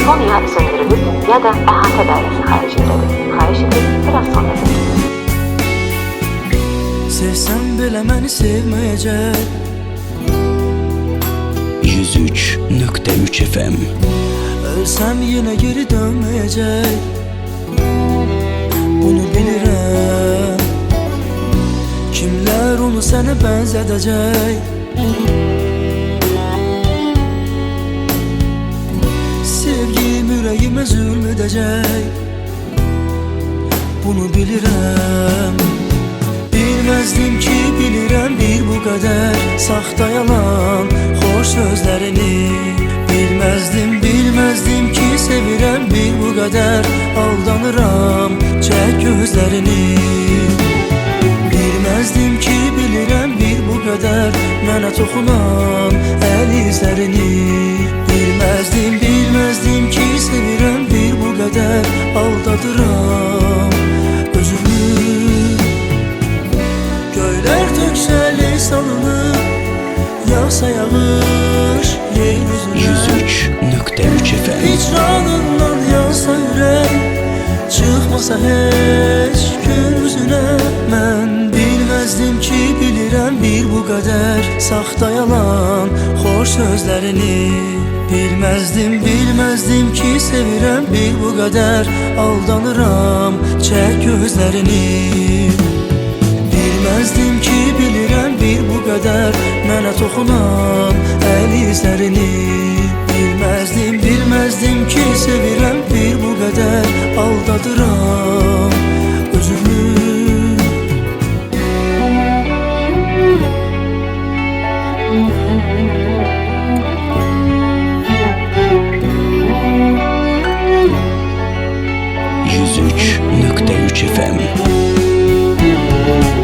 Telefon ya söndürülüp ya da əhatə dairəsi xaricindedir. Xahiş edib biraz sonra görüşürüz. Sevsəm belə məni sevməyəcək 103.3 FM. Ölsəm yenə geri dönməyəcək. Bunu bilirəm. Kimlər onu sənə bənzədəcək? Sevgim ürəyimə zülm edəcək. Bunu bilirəm. Bilməzdim ki, bilirəm bir bu qədər saxta yalan, xoş sözlərini. Bilməzdim ki, sevirəm bir bu qədər aldanıram, çək gözlərini. Bilməzdim ki, bilirəm bir bu qədər mənə toxunan əl izlərini. Bilməzdim ki, sevirəm bir bu qədər aldadıram özümü. Göylər töksə lisanını, yağsa yağış yer yüzünə. 103.3 FM. Hicranından yansa ürək, çıxmasa heç gün üzünə. Mən bilməzdim ki, bilirəm bir bu qədər saxta yalan, xoş sözlərini. Bilməzdim ki, sevirəm bir bu qədər aldanıram, çək gözlərini. Bilməzdim ki, bilirəm bir bu qədər mənə toxunan əl izlərini. Bilməzdim ki, sevirəm bir bu qədər aldadıram özümü. FM.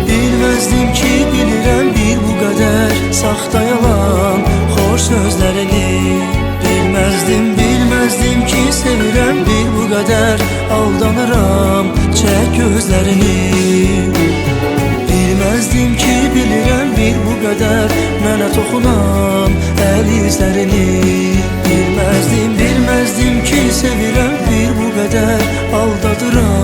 Bilməzdim ki, bilirəm bir bu qədər saxta yalan, xoş sözlərini. Bilməzdim ki, sevirəm bir bu qədər aldanıram, çək gözlərini. Bilməzdim ki, bilirəm bir bu qədər mənə toxunan əl izlərini. Bilməzdim ki, sevirəm bir bu qədər aldadıram